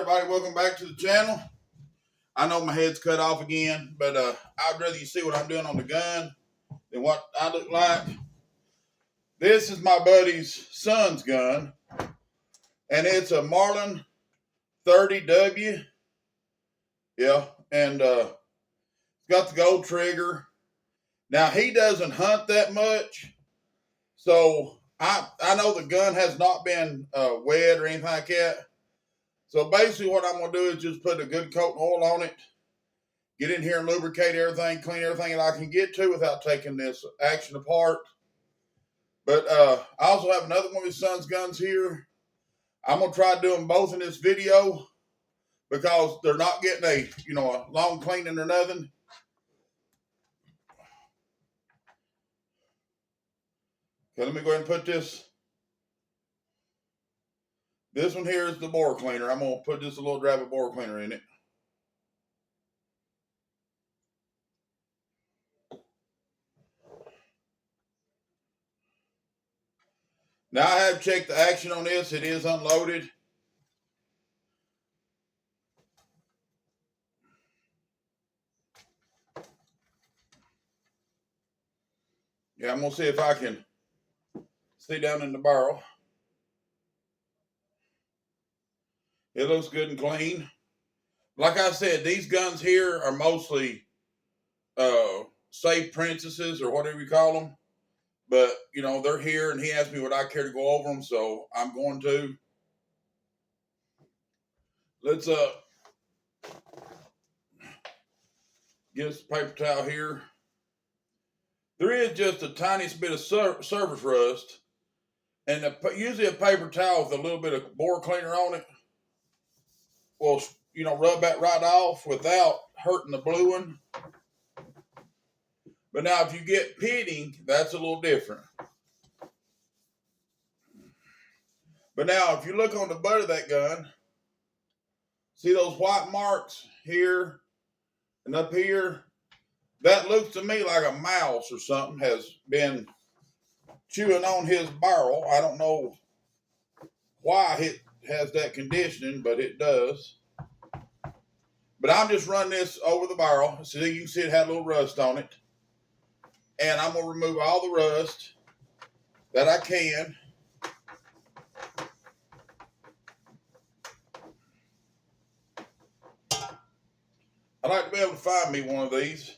everybody, welcome back to the channel. I know my head's cut off again, but I'd rather you see what I'm doing on the gun than what I look like. This is my buddy's son's gun, and it's a Marlin 30W. Yeah, and it's got the gold trigger. Now, he doesn't hunt that much, so I know the gun has not been wet or anything like that. So basically what I'm going to do is just put a good coat of oil on it, get in here and lubricate everything, clean everything that I can get to without taking this action apart. But I also have another one of his son's guns here. I'm going to try doing both in this video because they're not getting a long cleaning or nothing. Okay, let me go ahead and put this. This one here is the bore cleaner. I'm going to put just a little drab of bore cleaner in it. Now I have checked the action on this. It is unloaded. Yeah, I'm going to see if I can see down in the barrel. It looks good and clean. Like I said, these guns here are mostly safe princesses or whatever you call them. But, they're here and he asked me would I care to go over them, so I'm going to. Let's get us a paper towel here. There is just a tiniest bit of surface rust. And usually a paper towel with a little bit of bore cleaner on it will, rub that right off without hurting the blue one. But now if you get pitting, that's a little different. But now if you look on the butt of that gun, see those white marks here and up here? That looks to me like a mouse or something has been chewing on his barrel. I don't know why it has that conditioning, but it does. But I'm just running this over the barrel. So you can see it had a little rust on it. And I'm going to remove all the rust that I can. I like to be able to find me one of these.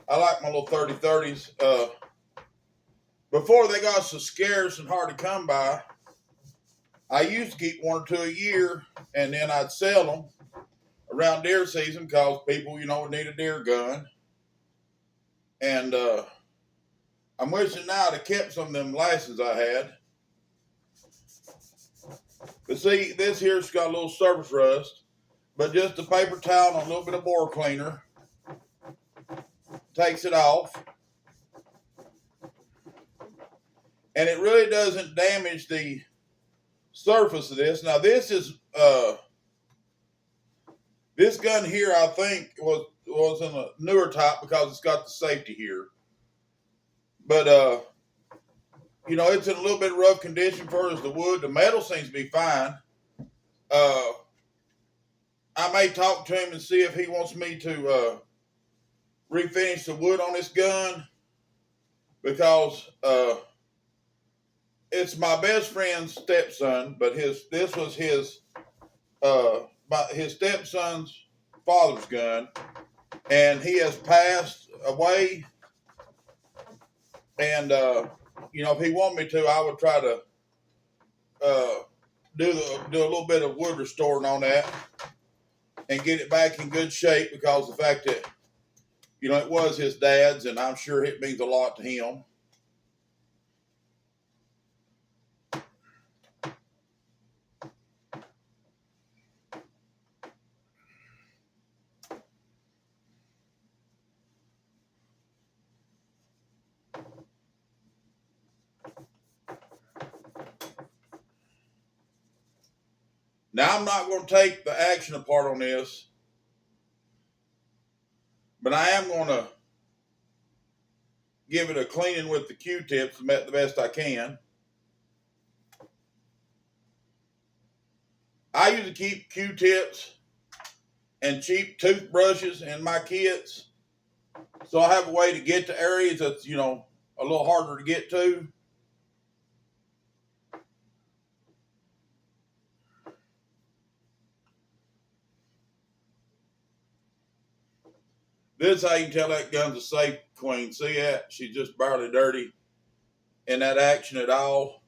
I like my little 30-30s. Before they got so scarce and hard to come by, I used to keep one or two a year, and then I'd sell them around deer season because people, would need a deer gun. And I'm wishing now I'd have kept some of them licenses I had. But see, this here's got a little surface rust, but just a paper towel and a little bit of bore cleaner takes it off. And it really doesn't damage the surface of this. Now this is this gun here I think was in a newer type because it's got the safety here. But it's in a little bit of rough condition for as the wood. The metal seems to be fine. I may talk to him and see if he wants me to refinish the wood on this gun because it's my best friend's stepson, but this was his stepson's father's gun, and he has passed away. And if he wanted me to, I would try to do a little bit of wood restoring on that and get it back in good shape because the fact that it was his dad's, and I'm sure it means a lot to him. Now, I'm not going to take the action apart on this, but I am going to give it a cleaning with the Q-tips the best I can. I usually keep Q-tips and cheap toothbrushes in my kits, so I have a way to get to areas that's, you know, a little harder to get to. This is how you can tell that gun's a safe queen. See that? She's just barely dirty in that action at all.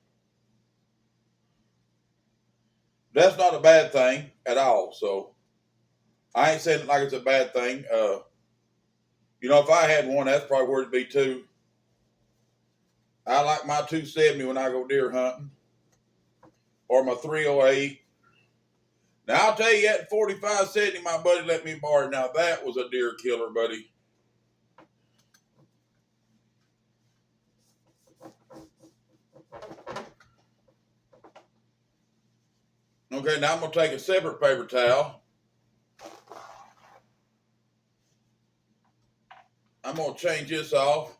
That's not a bad thing at all. So I ain't saying it like it's a bad thing. You know, if I had one, that's probably where it'd be too. I like my 270 when I go deer hunting, or my 308. Now I'll tell you, at 4570, my buddy let me borrow. Now that was a deer killer, buddy. Okay, now I'm gonna take a separate paper towel. I'm gonna change this off.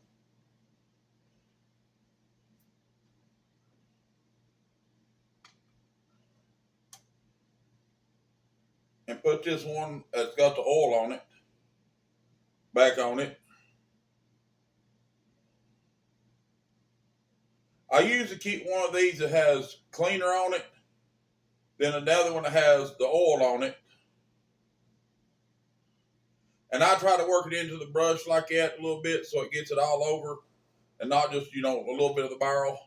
And put this one that's got the oil on it back on it. I usually keep one of these that has cleaner on it, then another one that has the oil on it. And I try to work it into the brush like that a little bit so it gets it all over and not just, you know, a little bit of the barrel.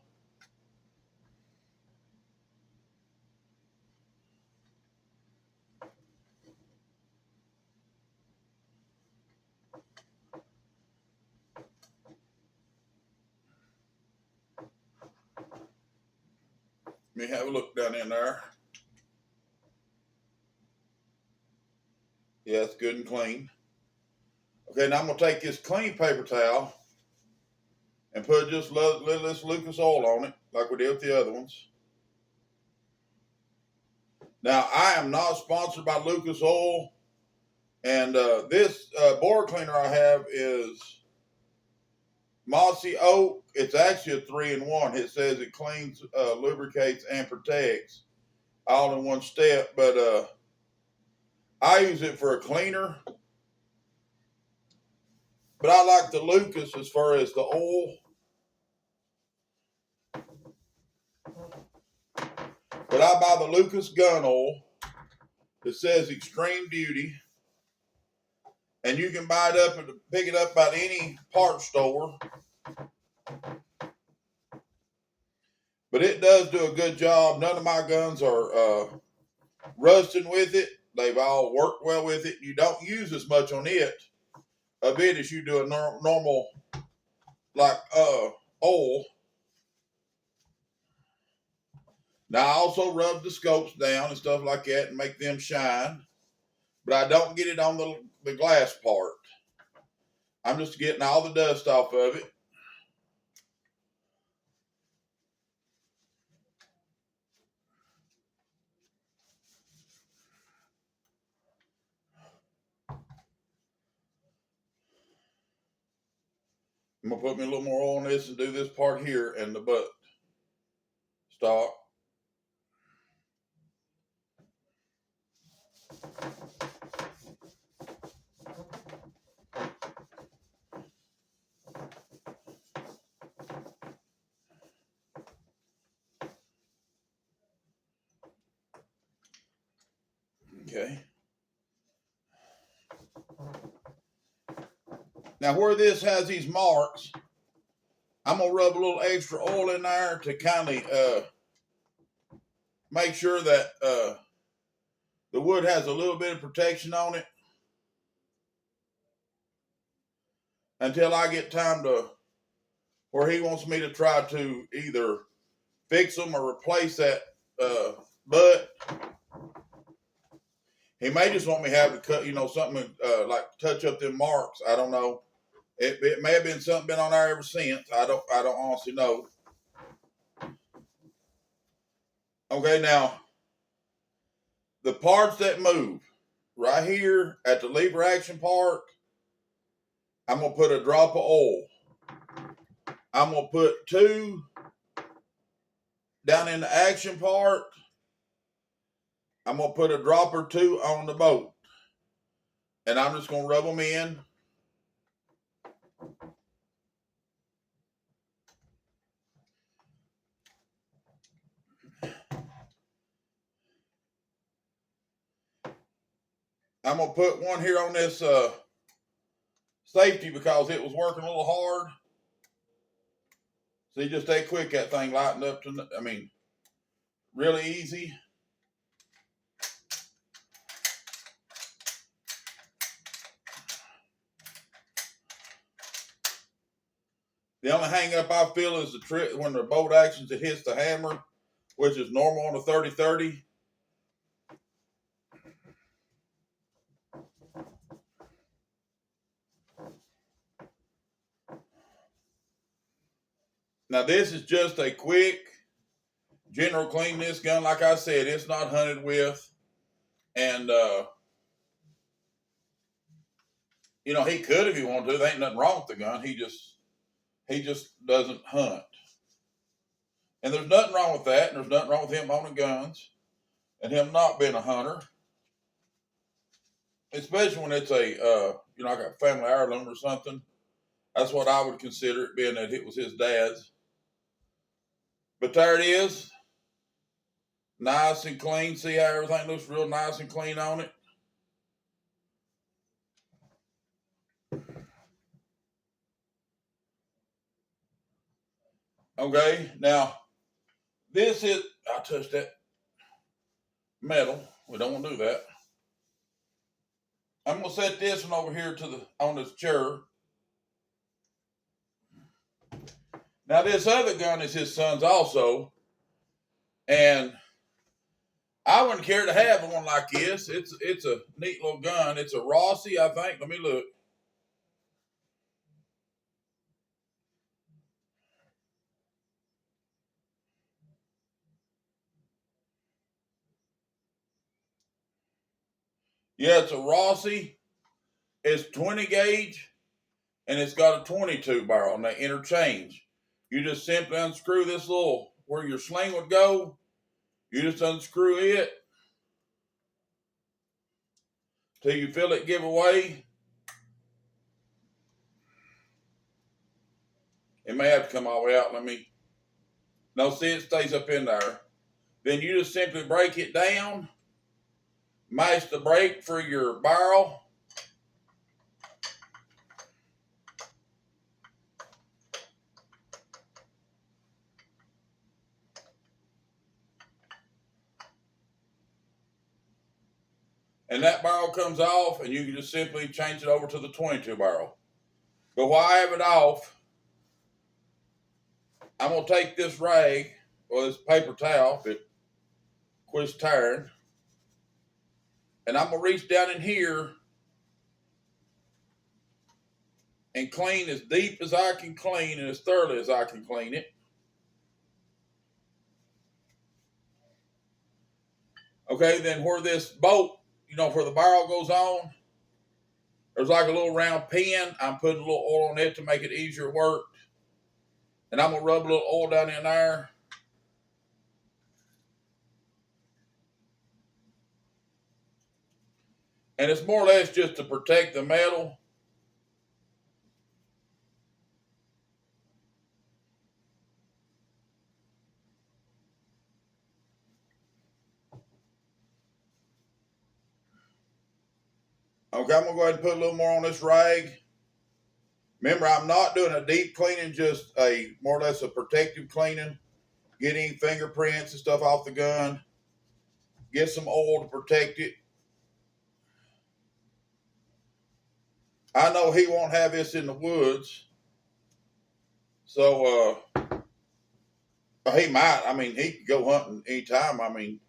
Let me have a look down in there. Yeah, it's good and clean. Okay, now I'm going to take this clean paper towel and put just a little this Lucas oil on it like we did with the other ones. Now, I am not sponsored by Lucas Oil, and this board cleaner I have is Mossy Oak. It's actually a 3-in-1. It says it cleans, lubricates, and protects all in one step, but I use it for a cleaner. But I like the Lucas as far as the oil. But I buy the Lucas gun oil that says Extreme Duty. And you can buy it up and pick it up at any parts store. But it does do a good job. None of my guns are rusting with it. They've all worked well with it. You don't use as much on it of it as you do a normal like oil. Now I also rub the scopes down and stuff like that and make them shine, but I don't get it on the glass part. I'm just getting all the dust off of it. I'm gonna put me a little more oil on this and do this part here and the butt stock. Okay. Now where this has these marks, I'm gonna rub a little extra oil in there to kind of make sure that the wood has a little bit of protection on it until I get time to where he wants me to try to either fix them or replace that butt. He may just want me to have to cut, you know, something like touch up them marks. I don't know. It may have been something been on there ever since. I don't honestly know. Okay, now the parts that move right here at the lever action part, I'm gonna put a drop of oil. I'm gonna put 2 down in the action part. I'm going to put a drop or two on the boat. And I'm just going to rub them in. I'm going to put one here on this safety because it was working a little hard. See, just that quick that thing lightened up to, I mean, really easy. The only hang up I feel is the trip when the bolt actions, it hits the hammer, which is normal on a 30-30. Now this is just a quick general clean this gun. Like I said, it's not hunted with. And, you know, he could if he wanted to. There ain't nothing wrong with the gun. He just doesn't hunt. And there's nothing wrong with that. And there's nothing wrong with him owning guns and him not being a hunter. Especially when it's a, you know, like a family heirloom or something. That's what I would consider it, being that it was his dad's. But there it is. Nice and clean. See how everything looks real nice and clean on it? Okay, now this is, I touched that metal. We don't want to do that. I'm gonna set this one over here to the on this chair. Now this other gun is his son's also, and I wouldn't care to have one like this. It's a neat little gun. It's a Rossi, I think. Let me look. Yeah, it's a Rossi. It's 20 gauge, and it's got a 22 barrel, and they interchange. You just simply unscrew this little, where your sling would go, you just unscrew it till you feel it give away. It may have to come all the way out. No, see, it stays up in there. Then you just simply break it down, mash the brake for your barrel. And that barrel comes off, and you can just simply change it over to the 22 barrel. But while I have it off, I'm going to take this rag, or this paper towel, if it quits tearing, and I'm going to reach down in here and clean as deep as I can clean and as thoroughly as I can clean it. Okay, then where this bolt, you know, where the barrel goes on, there's like a little round pin. I'm putting a little oil on it to make it easier to work. And I'm going to rub a little oil down in there. And it's more or less just to protect the metal. Okay, I'm going to go ahead and put a little more on this rag. Remember, I'm not doing a deep cleaning, just a more or less a protective cleaning. Getting fingerprints and stuff off the gun. Get some oil to protect it. I know he won't have this in the woods. So, he might. I mean, he could go hunting anytime. I mean,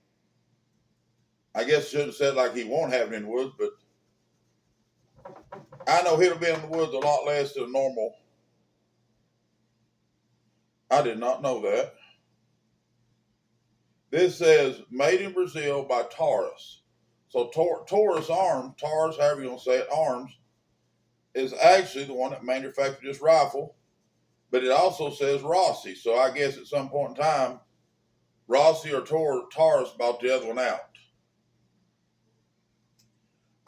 I guess I shouldn't have said like he won't have it in the woods, but I know he'll be in the woods a lot less than normal. I did not know that. This says made in Brazil by Taurus. So Taurus Arms, Taurus, however you want to say it, Arms, is actually the one that manufactured this rifle, but it also says Rossi. So I guess at some point in time, Rossi or Taurus bought the other one out.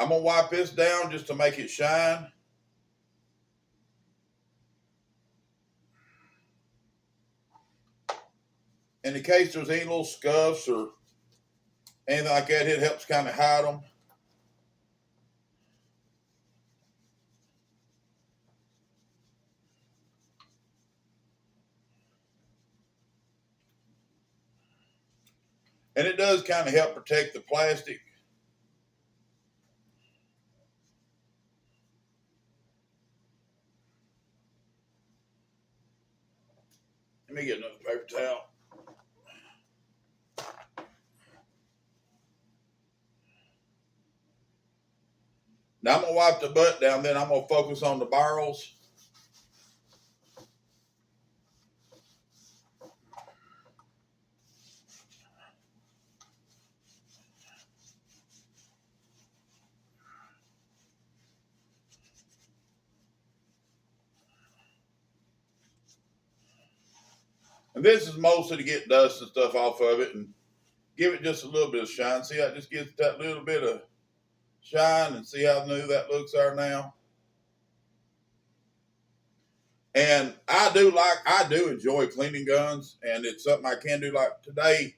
I'm going to wipe this down just to make it shine. And in case there's any little scuffs or anything like that, it helps kind of hide them. And it does kind of help protect the plastic. Let me get another paper towel. Now I'm going to wipe the butt down, then I'm going to focus on the barrels. And this is mostly to get dust and stuff off of it and give it just a little bit of shine. See how it just gets that little bit of shine, and see how new that looks there now. And I do enjoy cleaning guns, and it's something I can do. Like today,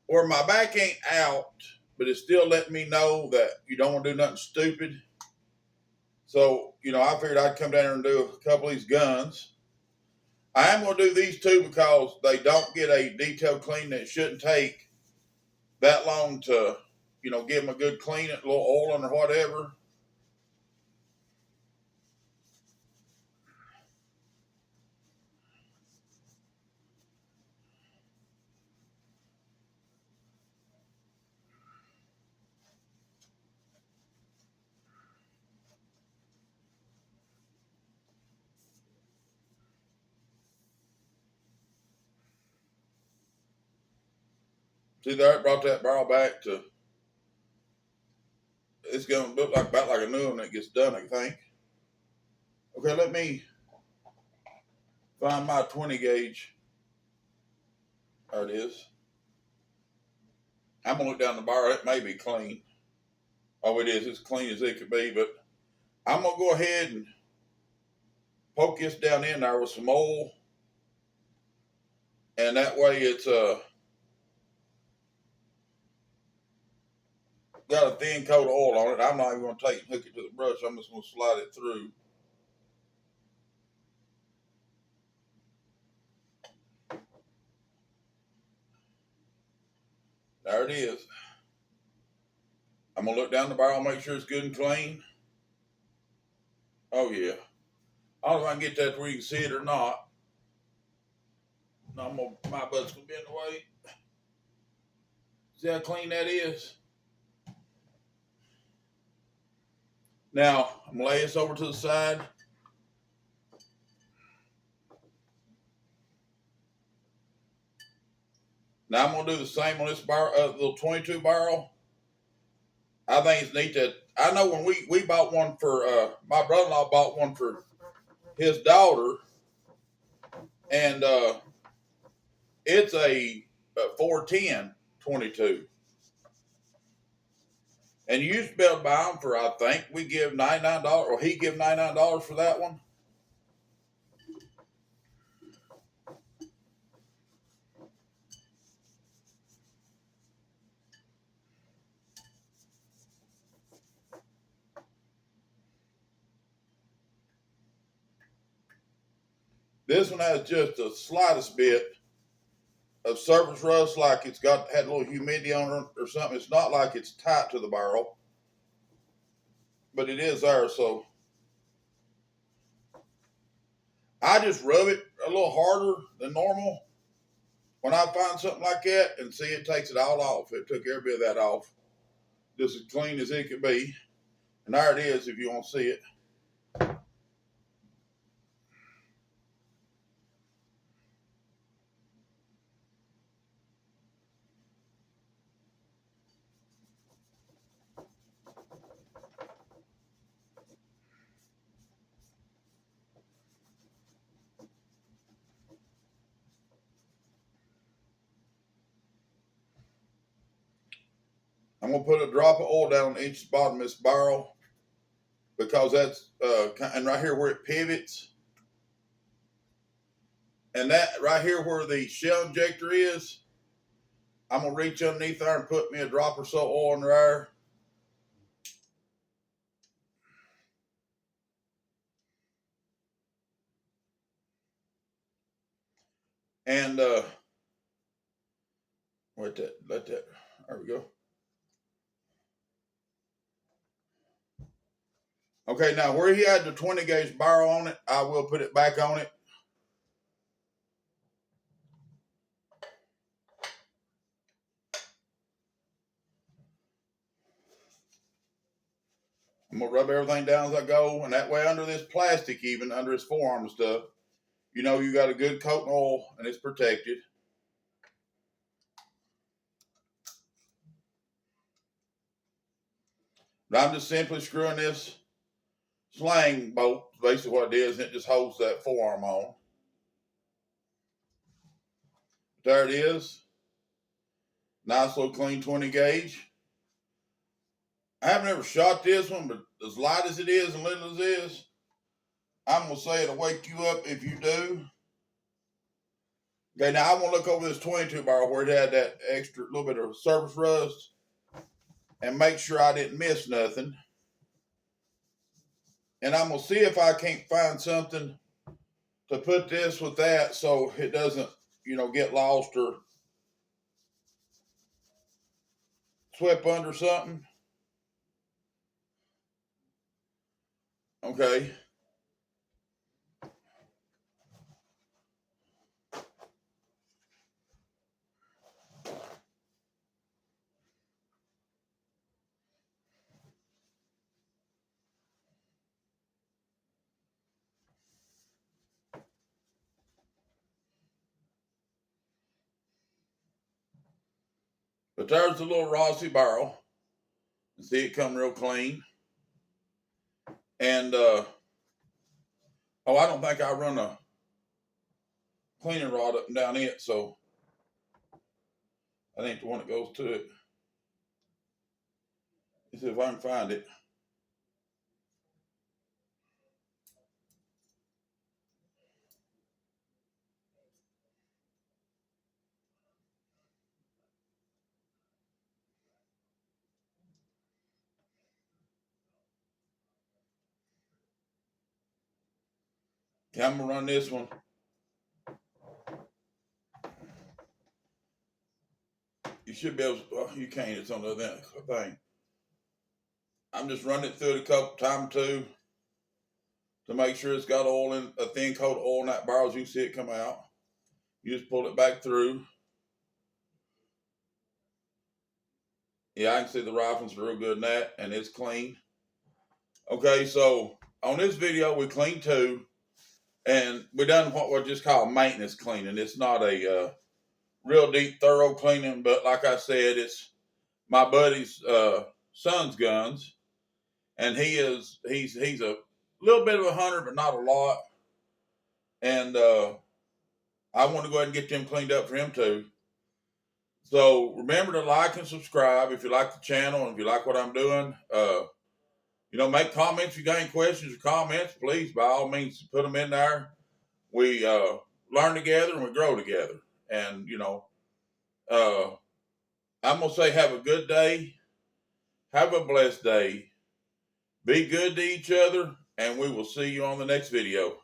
where my back ain't out, but it's still letting me know that you don't want to do nothing stupid. So, I figured I'd come down here and do a couple of these guns. I am going to do these two because they don't get a detailed clean that shouldn't take that long to, give them a good clean, a little oil or whatever. See there, it brought that barrel back to, it's going to look like about like a new one when it gets done, I think. Okay, let me find my 20 gauge. There it is. I'm going to look down the barrel. It may be clean. Oh, it is. It's clean as it could be, but I'm going to go ahead and poke this down in there with some oil. And that way it's got a thin coat of oil on it. I'm not even going to take and hook it to the brush. I'm just going to slide it through. There it is. I'm going to look down the barrel, make sure it's good and clean. Oh, yeah. I don't know if I can get that to where you can see it or not. No, my butt's going to be in the way. See how clean that is? Now, I'm going to lay this over to the side. Now, I'm going to do the same on this barrel, little 22 barrel. I think it's neat that, I know when we bought one for, my brother-in-law bought one for his daughter, and it's a 410 22. And you used to be able to buy them for, I think, we give $99, or he give $99 for that one. This one has just the slightest bit of surface rust, like it's had a little humidity on it or something. It's not like it's tight to the barrel, but it is there. So I just rub it a little harder than normal when I find something like that, and see it takes it all off. It took every bit of that off, just as clean as it could be. And there it is if you want to see it. I'm going to put a drop of oil down on each bottom of this barrel, because that's, and right here where it pivots, and that right here where the shell injector is, I'm going to reach underneath there and put me a drop or so of oil in there. And let that, there we go. Okay, now where he had the 20 gauge barrel on it, I will put it back on it. I'm going to rub everything down as I go, and that way under this plastic, even under his forearm and stuff, you know you got a good coat of oil and it's protected. But I'm just simply screwing this slang bolt, basically what it is, and it just holds that forearm on. There it is. Nice little clean 20 gauge. I haven't ever shot this one, but as light as it is and little as it is, I'm going to say it'll wake you up if you do. Okay, now I want to look over this 22 barrel where it had that extra little bit of surface rust and make sure I didn't miss nothing. And I'm going to see if I can't find something to put this with that so it doesn't, you know, get lost or swept under something. Okay. But there's the little Rossi barrel. You see it come real clean. And, oh, I don't think I run a cleaning rod up and down it, so I think the one that goes to it. Let's see if I can find it. Okay, I'm gonna run this one. You should be able to, well, you can't, it's on the other thing. I'm just running it through it a couple times too to make sure it's got oil in, a thin coat of oil in that barrel. As you can see it come out. You just pull it back through. Yeah, I can see the rifle's real good in that, and it's clean. Okay, so on this video, we cleaned two, and we done what we just call maintenance cleaning. It's not a real deep, thorough cleaning, but like I said, it's my buddy's son's guns, and he's a little bit of a hunter, but not a lot. And I want to go ahead and get them cleaned up for him too. So remember to like and subscribe if you like the channel and if you like what I'm doing. You know, make comments if you got any questions or comments. Please, by all means, put them in there. We learn together and we grow together. And, you know, I'm going to say have a good day. Have a blessed day. Be good to each other. And we will see you on the next video.